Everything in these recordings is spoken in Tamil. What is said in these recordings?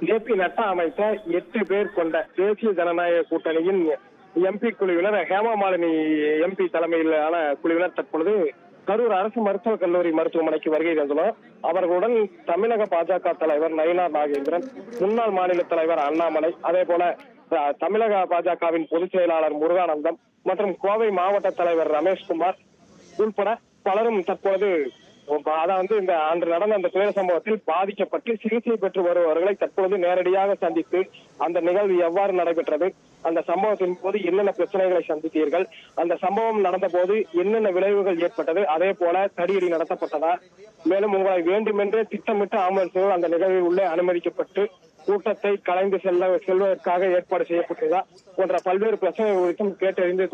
ஜே.பி. நட்டா அமைத்த 8 பேர் கொண்ட தேசிய ஜனநாயக கூட்டணியின் எம்பி குழுவினர், ஹேமா மாலினி எம்பி தலைமையிலான குழுவினர் தற்பொழுது கரூர் அரசு மருத்துவக் கல்லூரி மருத்துவமனைக்கு வருகை தந்துள்ளனர். அவர்களுடன் தமிழக பாஜக தலைவர் நயினார் நாகேந்திரன், முன்னாள் மாநில தலைவர் அண்ணாமலை, அதே போல தமிழக பாஜகவின் பொதுச் செயலாளர் முருகானந்தம் மற்றும் கோவை மாவட்ட தலைவர் ரமேஷ்குமார் உள்பட பலரும் தற்பொழுது அதாவது இந்த அன்று நடந்த அந்த துயர சம்பவத்தில் பாதிக்கப்பட்டு சிகிச்சை பெற்று வருபவர்களை தற்பொழுது நேரடியாக சந்தித்து அந்த நிகழ்வு எவ்வாறு நடைபெற்றது, அந்த சம்பவத்தின் போது என்னென்ன பிரச்சனைகளை சந்தித்தீர்கள், அந்த சம்பவம் நடந்த போது என்னென்ன விளைவுகள் ஏற்பட்டது, அதே போல தடியடி நடத்தப்பட்டதா, மேலும் உங்களை வேண்டுமென்றே திட்டமிட்டு ஆம்புலன்ஸ்கள் அந்த நிகழ்வில் உள்ளே அனுமதிக்கப்பட்டு கூட்டத்தை கலைந்து செல்வதற்காக ஏற்பாடு செய்யப்பட்டதா போன்ற பல்வேறு பிரச்சனைகள் குறித்தும்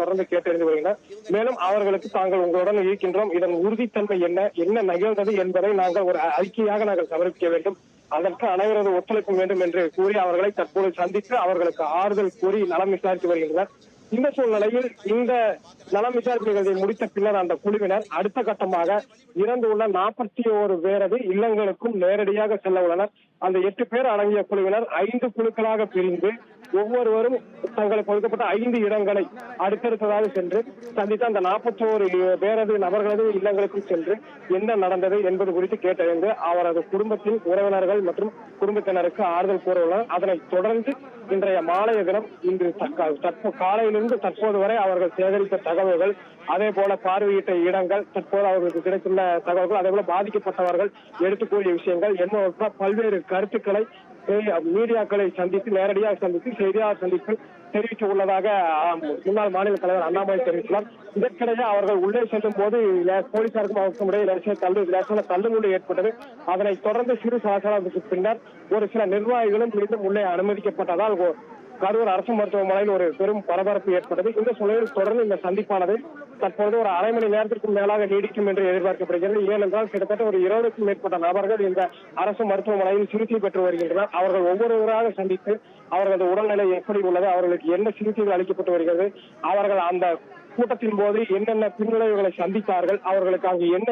தொடர்ந்து கேட்டறிந்து வருகின்றனர். மேலும் அவர்களுக்கு தாங்கள் உங்களுடன் இருக்கின்றோம், இதன் உறுதித்தன்மை என்ன நிகழ்ந்தது என்பதை நாங்கள் ஒரு அறிக்கையாக நாங்கள் சமர்ப்பிக்க வேண்டும், அதற்கு அனைவரது ஒத்துழைப்பு வேண்டும் என்று கூறி அவர்களை தற்போது சந்தித்து அவர்களுக்கு ஆறுதல் கூறி நலம் விசாரித்து வருகின்றனர். இந்த சூழ்நிலையில் இந்த நலம் விசாரிப்புகளை முடித்த பின்னர் அந்த குழுவினர் அடுத்த கட்டமாக இறந்துள்ள 41 பேரது இல்லங்களுக்கும் நேரடியாக செல்ல உள்ளனர். அந்த 8 பேர் அடங்கிய குழுவினர் 5 குழுக்களாக பிரிந்து ஒவ்வொருவரும் தங்களுக்கு ஒதுக்கப்பட்ட 5 இடங்களை அடுத்தடுத்ததாக சென்று சந்தித்து அந்த 41 பேரது நபர்களது இல்லங்களுக்கும் சென்று என்ன நடந்தது என்பது குறித்து கேட்டறிந்து அவரது குடும்பத்தின் உறவினர்கள் மற்றும் குடும்பத்தினருக்கு ஆறுதல் கூற உள்ளனர். அதனைத் தொடர்ந்து இன்றைய மாலைய தினம் இன்று காலையிலிருந்து தற்போது வரை அவர்கள் சேகரித்த தகவல்கள், அதே போல பார்வையிட்ட இடங்கள், தற்போது அவர்களுக்கு கிடைத்துள்ள தகவல்கள், அதே போல பாதிக்கப்பட்டவர்கள் எடுத்துக் கூறிய விஷயங்கள் என்ன பல்வேறு கருத்துக்களை மீடியாக்களை சந்தித்து நேரடியாக சந்தித்து செய்தியாளர் சந்திப்பில் தெரிவிக்க உள்ளதாக முன்னாள் மாநில தலைவர் அண்ணாமலை தெரிவித்துள்ளார். இதற்கிடையே அவர்கள் உள்ளே செல்லும் போது போலீசாருக்கும் அவருக்கும் இடையே தள்ளுமுள்ளு ஏற்பட்டது. அதனைத் தொடர்ந்து சிறு சலசலப்புக்கு பின்னர் ஒரு சில நிர்வாகிகளும் மீண்டும் உள்ளே அனுமதிக்கப்பட்டதால் கரூர் அரசு மருத்துவமனையில் ஒரு பெரும் பரபரப்பு ஏற்பட்டது. இந்த சூழலில் தொடர்ந்து இந்த சந்திப்பானது தற்போது ஒரு அரை மணி நேரத்திற்கும் மேலாக நீடிக்கும் என்று எதிர்பார்க்கப்படுகிறது. ஏனென்றால் கிட்டத்தட்ட ஒரு 20க்கும் மேற்பட்ட நபர்கள் இந்த அரசு மருத்துவமனையில் சிகிச்சை பெற்று வருகின்றனர். அவர்கள் ஒவ்வொருவராக சந்தித்து அவர்களது உடல்நிலை எப்படி உள்ளது, அவர்களுக்கு என்ன சிகிச்சைகள் அளிக்கப்பட்டு வருகிறது, அவர்கள் அந்த கூட்டத்தின் போது என்னென்ன பின்விளைவுகளை சந்தித்தார்கள், அவர்களுக்கு அங்கு என்ன